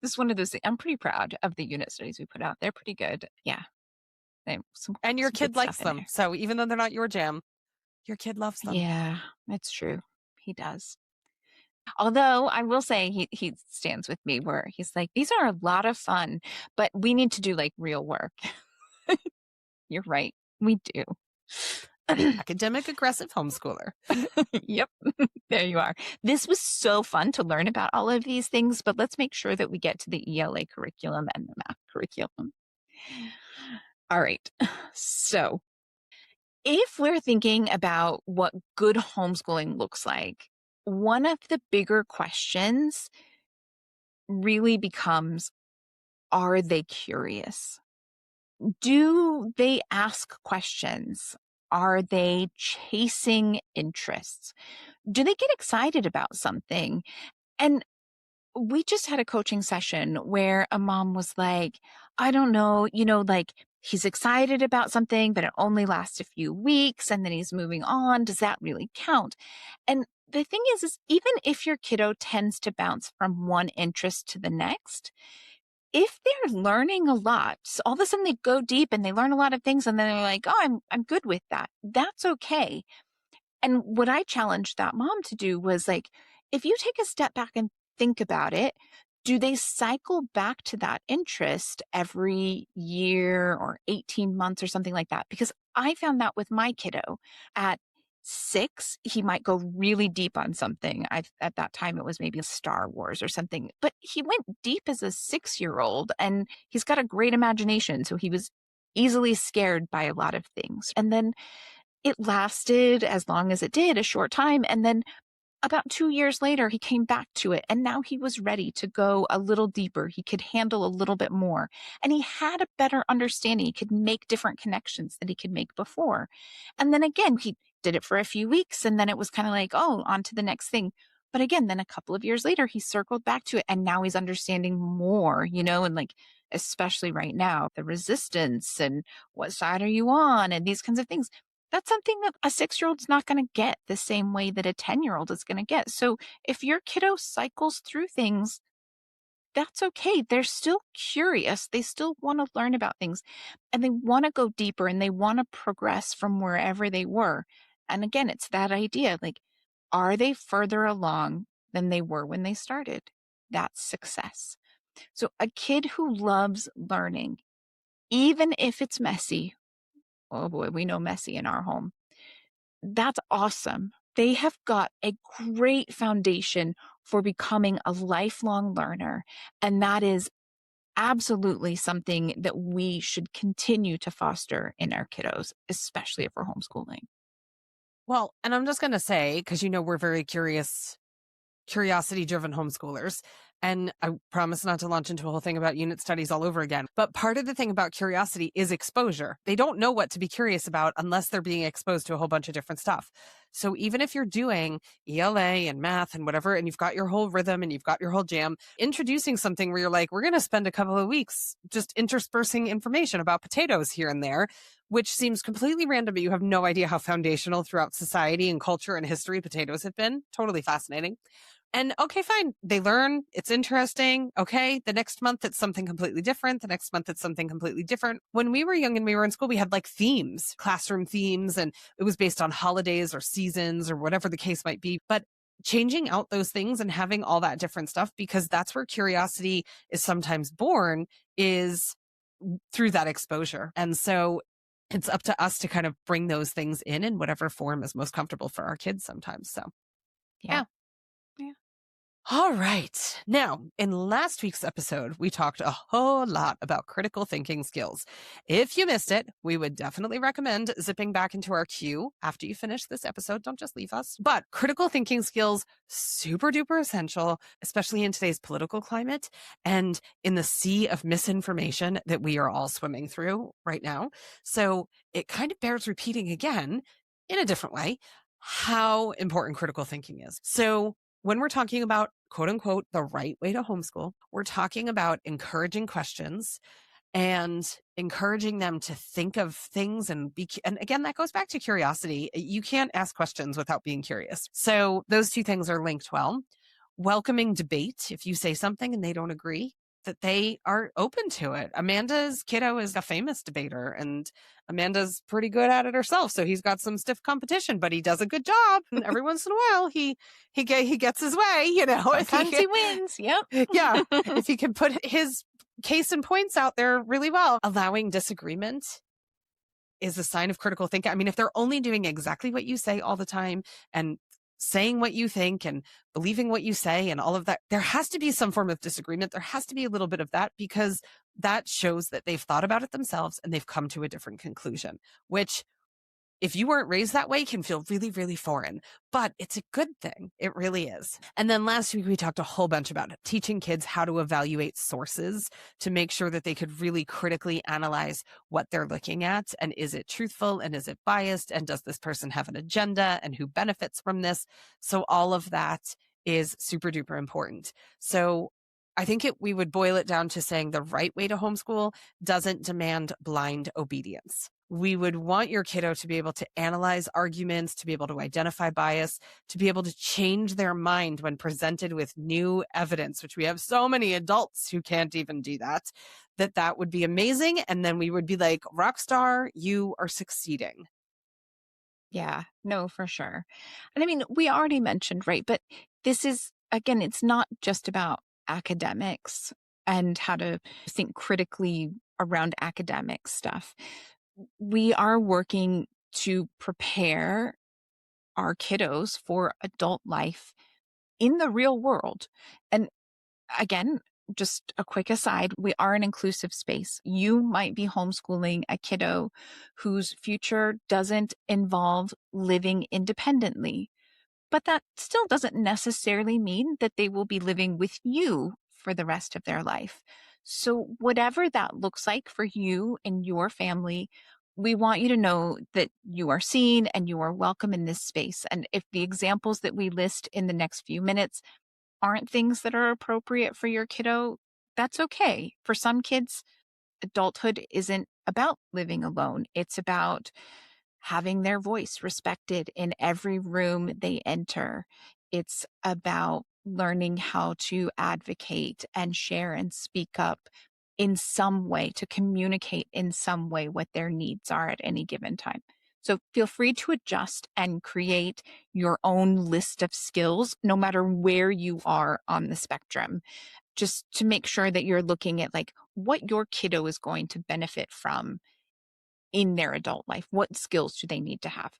this is one of those things. I'm pretty proud of the unit studies we put out. They're pretty good. Yeah. And your kid likes them. So even though they're not your jam, Your kid loves them. Yeah, that's true. He does. Although I will say he stands with me where he's like, these are a lot of fun, but we need to do like real work. You're right. We do. Academic aggressive homeschooler. Yep. There you are. This was so fun to learn about all of these things, but let's make sure that we get to the ELA curriculum and the math curriculum. All right. So, if we're thinking about what good homeschooling looks like, one of the bigger questions really becomes, are they curious? Do they ask questions? Are they chasing interests? Do they get excited about something? And we just had a coaching session where a mom was like, I don't know, like he's excited about something, but it only lasts a few weeks and then he's moving on. Does that really count? And the thing is even if your kiddo tends to bounce from one interest to the next, if they're learning a lot, so all of a sudden they go deep and they learn a lot of things and then they're like, oh, I'm good with that. That's okay. And what I challenged that mom to do was like, if you take a step back and think about it, do they cycle back to that interest every year or 18 months or something like that? Because I found that with my kiddo at 6, he might go really deep on something. At that time, it was maybe Star Wars or something, but he went deep as a 6-year-old and he's got a great imagination. So he was easily scared by a lot of things. And then it lasted as long as it did, a short time. And then about 2 years later, he came back to it. And now he was ready to go a little deeper. He could handle a little bit more. And he had a better understanding. He could make different connections that he could make before. And then again, he did it for a few weeks. And then it was kind of like, oh, on to the next thing. But again, then a couple of years later, he circled back to it. And now he's understanding more, and like, especially right now, the resistance and what side are you on and these kinds of things. That's something that a 6-year-old's not going to get the same way that a 10-year-old is going to get. So if your kiddo cycles through things, that's okay. They're still curious. They still want to learn about things and they want to go deeper and they want to progress from wherever they were. And again, it's that idea like, are they further along than they were when they started? That's success. So a kid who loves learning, even if it's messy, oh boy, we know messy in our home. That's awesome. They have got a great foundation for becoming a lifelong learner. And that is absolutely something that we should continue to foster in our kiddos, especially if we're homeschooling. Well, and I'm just going to say, because we're very curiosity driven homeschoolers. And I promise not to launch into a whole thing about unit studies all over again. But part of the thing about curiosity is exposure. They don't know what to be curious about unless they're being exposed to a whole bunch of different stuff. So even if you're doing ELA and math and whatever, and you've got your whole rhythm and you've got your whole jam, introducing something where you're like, we're going to spend a couple of weeks just interspersing information about potatoes here and there, which seems completely random, but you have no idea how foundational throughout society and culture and history potatoes have been. Totally fascinating. And okay, fine. They learn. It's interesting. Okay. The next month, it's something completely different. The next month, it's something completely different. When we were young and we were in school, we had like themes, classroom themes, and it was based on holidays or seasons or whatever the case might be. But changing out those things and having all that different stuff, because that's where curiosity is sometimes born, is through that exposure. And so it's up to us to kind of bring those things in whatever form is most comfortable for our kids sometimes. So, yeah. Yeah. All right. Now, in last week's episode, we talked a whole lot about critical thinking skills. If you missed it, we would definitely recommend zipping back into our queue after you finish this episode. Don't just leave us. But critical thinking skills, super duper essential, especially in today's political climate and in the sea of misinformation that we are all swimming through right now. So it kind of bears repeating again in a different way how important critical thinking is. So when we're talking about, quote unquote, the right way to homeschool, we're talking about encouraging questions and encouraging them to think of things and again, that goes back to curiosity. You can't ask questions without being curious. So those two things are linked well. Welcoming debate. If you say something and they don't agree, that they are open to it. Amanda's kiddo is a famous debater, and Amanda's pretty good at it herself. So he's got some stiff competition, but he does a good job. And every once in a while, he gets his way. If Sometimes he wins. Yep. yeah, if he can put his case and points out there really well. Allowing disagreement is a sign of critical thinking. I mean, if they're only doing exactly what you say all the time and saying what you think and believing what you say and all of that, there has to be some form of disagreement. There has to be a little bit of that, because that shows that they've thought about it themselves and they've come to a different conclusion, which, if you weren't raised that way, can feel really, really foreign, but it's a good thing. It really is. And then last week, we talked a whole bunch about teaching kids how to evaluate sources to make sure that they could really critically analyze what they're looking at. And is it truthful? And is it biased? And does this person have an agenda? And who benefits from this? So all of that is super duper important. So I think we would boil it down to saying the right way to homeschool doesn't demand blind obedience. We would want your kiddo to be able to analyze arguments, to be able to identify bias, to be able to change their mind when presented with new evidence, which we have so many adults who can't even do that, that would be amazing. And then we would be like, rock star, you are succeeding. Yeah, no, for sure. And I mean, we already mentioned, right? But this is, again, it's not just about academics and how to think critically around academic stuff. We are working to prepare our kiddos for adult life in the real world. And again, just a quick aside, we are an inclusive space. You might be homeschooling a kiddo whose future doesn't involve living independently, but that still doesn't necessarily mean that they will be living with you for the rest of their life. So, whatever that looks like for you and your family, we want you to know that you are seen and you are welcome in this space. And if the examples that we list in the next few minutes aren't things that are appropriate for your kiddo, that's okay. For some kids, adulthood isn't about living alone. It's about having their voice respected in every room they enter. It's about learning how to advocate and share and speak up in some way, to communicate in some way what their needs are at any given time. So feel free to adjust and create your own list of skills, no matter where you are on the spectrum, just to make sure that you're looking at like what your kiddo is going to benefit from in their adult life. What skills do they need to have?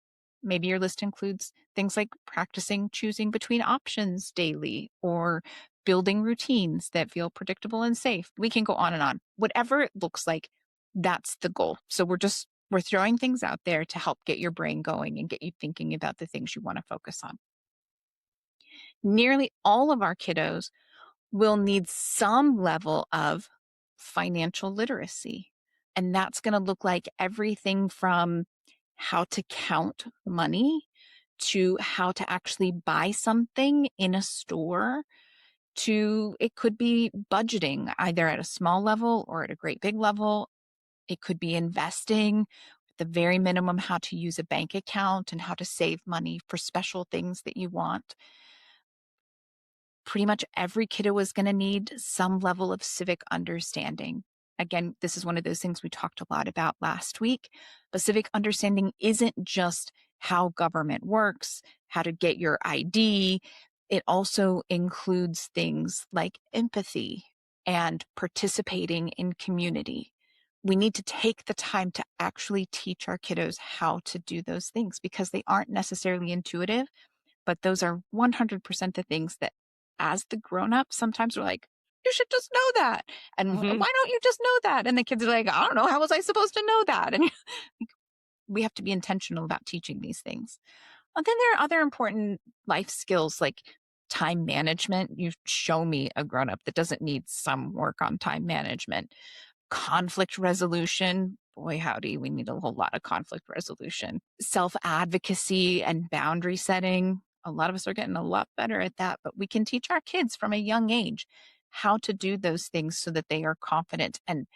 Maybe your list includes things like practicing choosing between options daily or building routines that feel predictable and safe. We can go on and on. Whatever it looks like, that's the goal. So we're throwing things out there to help get your brain going and get you thinking about the things you want to focus on. Nearly all of our kiddos will need some level of financial literacy. And that's going to look like everything from how to count money to how to actually buy something in a store to it could be budgeting either at a small level or at a great big level. It could be investing, at the very minimum, how to use a bank account and how to save money for special things that you want. Pretty much every kiddo is going to need some level of civic understanding. Again, this is one of those things we talked a lot about last week. But civic understanding isn't just how government works, how to get your ID. It also includes things like empathy and participating in community. We need to take the time to actually teach our kiddos how to do those things because they aren't necessarily intuitive, but those are 100% the things that as the grown up, sometimes we're like, you should just know that. And why don't you just know that? And the kids are like, I don't know. How was I supposed to know that? And we have to be intentional about teaching these things. And then there are other important life skills like time management. You show me a grown up that doesn't need some work on time management. Conflict resolution. Boy, howdy, we need a whole lot of conflict resolution. Self-advocacy and boundary setting. A lot of us are getting a lot better at that, but we can teach our kids from a young age how to do those things so that they are confident and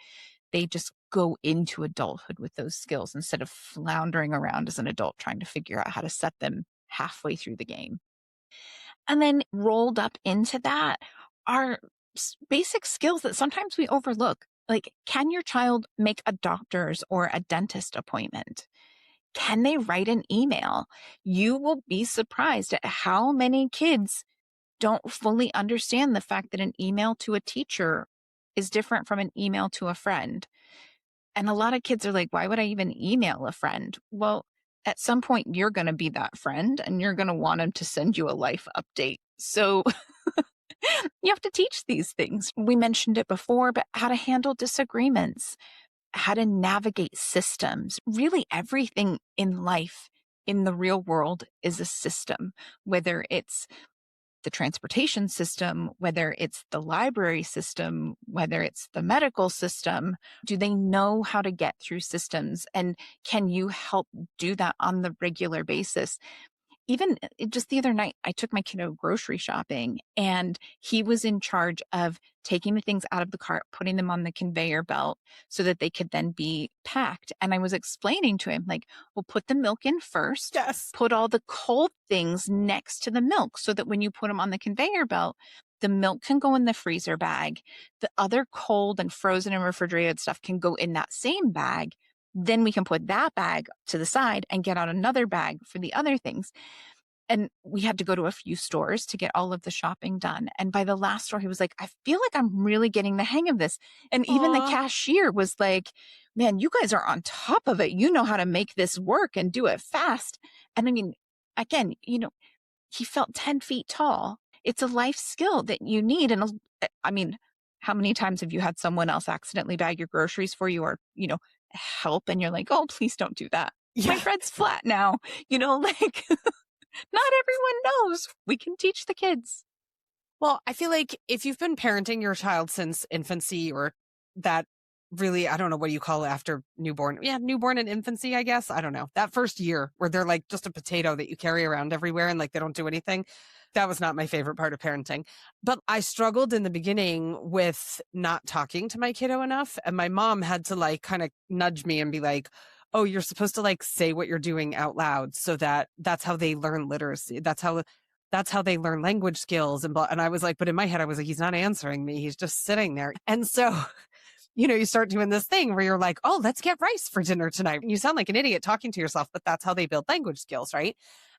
they just go into adulthood with those skills instead of floundering around as an adult trying to figure out how to set them halfway through the game. And then rolled up into that are basic skills that sometimes we overlook. Like, can your child make a doctor's or a dentist appointment? Can they write an email? You will be surprised at how many kids don't fully understand the fact that an email to a teacher is different from an email to a friend. And a lot of kids are like, why would I even email a friend? Well, at some point, you're going to be that friend and you're going to want them to send you a life update. So you have to teach these things. We mentioned it before, but how to handle disagreements, how to navigate systems. Really, everything in life in the real world is a system, whether it's the transportation system, whether it's the library system, whether it's the medical system. Do they know how to get through systems? And can you help do that on the regular basis? Even just the other night, I took my kiddo grocery shopping and he was in charge of taking the things out of the cart, putting them on the conveyor belt so that they could then be packed. And I was explaining to him, like, well, put the milk in first, Yes. put all the cold things next to the milk so that when you put them on the conveyor belt, the milk can go in the freezer bag. The other cold and frozen and refrigerated stuff can go in that same bag. Then we can put that bag to the side and get out another bag for the other things. And we had to go to a few stores to get all of the shopping done. And by the last store, he was like, I feel like I'm really getting the hang of this. And even the Aw. cashier was like, man, you guys are on top of it. You know how to make this work and do it fast. And I mean, again, he felt 10 feet tall. It's a life skill that you need. And I mean, how many times have you had someone else accidentally bag your groceries for you or, help? And you're like, oh, please don't do that. My Yeah. bread's flat now, like not everyone knows. We can teach the kids. Well, I feel like if you've been parenting your child since infancy or that really, I don't know what you call it after newborn. Yeah, newborn and infancy, I guess. I don't know. That first year where they're like just a potato that you carry around everywhere and like they don't do anything. That was not my favorite part of parenting. But I struggled in the beginning with not talking to my kiddo enough. And my mom had to like kind of nudge me and be like, oh, you're supposed to like say what you're doing out loud so that's how they learn literacy. That's how they learn language skills and blah. And I was like, but in my head, I was like, he's not answering me. He's just sitting there. And so, you start doing this thing where you're like, oh, let's get rice for dinner tonight. And you sound like an idiot talking to yourself, but that's how they build language skills, right?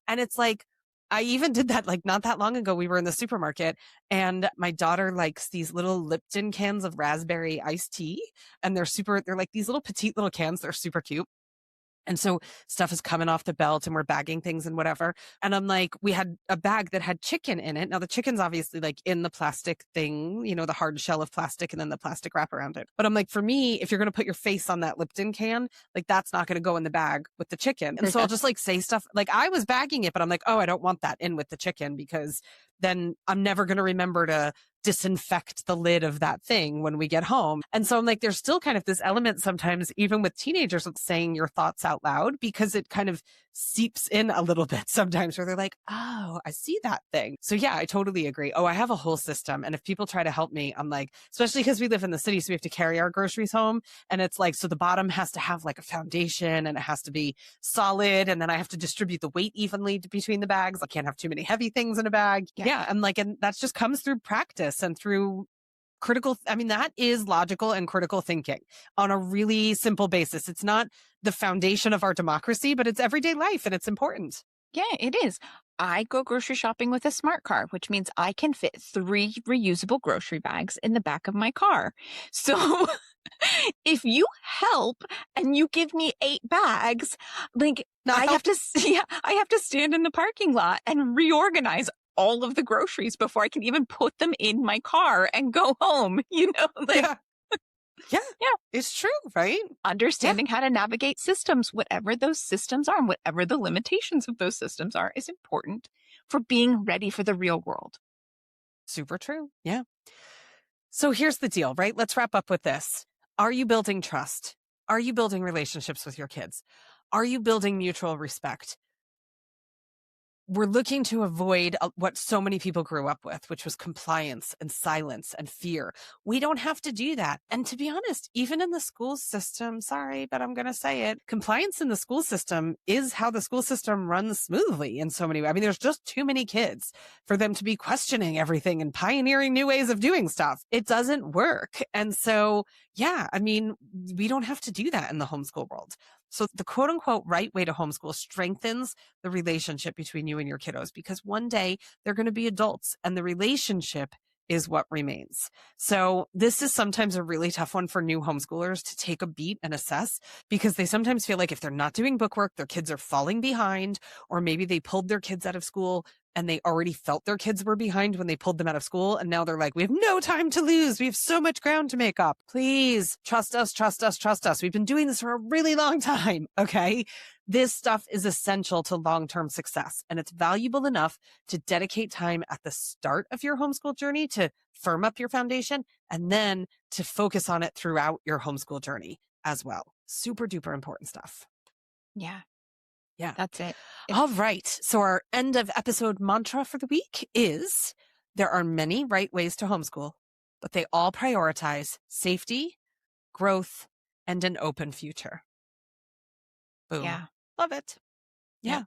And it's like, I even did that like not that long ago. We were in the supermarket and my daughter likes these little Lipton cans of raspberry iced tea. And they're like these little petite little cans. They're super cute. And so stuff is coming off the belt and we're bagging things and whatever. And I'm like, we had a bag that had chicken in it. Now the chicken's obviously like in the plastic thing, the hard shell of plastic and then the plastic wrap around it. But I'm like, for me, if you're going to put your face on that Lipton can, like that's not going to go in the bag with the chicken. And so I'll just like say stuff like I was bagging it, but I'm like, oh, I don't want that in with the chicken because then I'm never going to remember to disinfect the lid of that thing when we get home. And so I'm like, there's still kind of this element sometimes, even with teenagers, of saying your thoughts out loud because it kind of seeps in a little bit sometimes where they're like, oh, I see that thing. So yeah, I totally agree. Oh, I have a whole system. And if people try to help me, I'm like, especially because we live in the city, so we have to carry our groceries home. And it's like, so the bottom has to have like a foundation and it has to be solid. And then I have to distribute the weight evenly between the bags. I can't have too many heavy things in a bag. Yeah. And that just comes through practice and through that is logical and critical thinking on a really simple basis. It's not the foundation of our democracy, but it's everyday life and it's important. Yeah, it is. I go grocery shopping with a smart car, which means I can fit 3 reusable grocery bags in the back of my car. So if you help and you give me 8 bags, like I have to stand in the parking lot and reorganize all of the groceries before I can even put them in my car and go home, Yeah. Yeah. It's true, right? Understanding how to navigate systems, whatever those systems are, and whatever the limitations of those systems are, is important for being ready for the real world. Super true. Yeah. So here's the deal, right? Let's wrap up with this. Are you building trust? Are you building relationships with your kids? Are you building mutual respect? we're looking to avoid what so many people grew up with, which was compliance and silence and fear. We don't have to do that. And to be honest, even in the school system, sorry, but I'm going to say it, compliance in the school system is how the school system runs smoothly in so many ways. I mean, there's just too many kids for them to be questioning everything and pioneering new ways of doing stuff. It doesn't work. And so, yeah, I mean, we don't have to do that in the homeschool world. So the quote unquote right way to homeschool strengthens the relationship between you and your kiddos, because one day they're going to be adults and the relationship is what remains. So this is sometimes a really tough one for new homeschoolers to take a beat and assess, because they sometimes feel like if they're not doing bookwork, their kids are falling behind, or maybe they pulled their kids out of school and they already felt their kids were behind when they pulled them out of school. And now they're like, we have no time to lose. We have so much ground to make up. Please trust us, trust us, trust us. We've been doing this for a really long time. Okay. This stuff is essential to long-term success, and it's valuable enough to dedicate time at the start of your homeschool journey to firm up your foundation, and then to focus on it throughout your homeschool journey as well. Super duper important stuff. Yeah. Yeah. That's it. All right. So our end of episode mantra for the week is: there are many right ways to homeschool, but they all prioritize safety, growth, and an open future. Boom. Yeah. Love it. Yeah.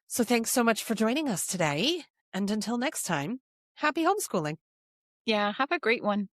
So thanks so much for joining us today. And until next time, happy homeschooling. Yeah. Have a great one.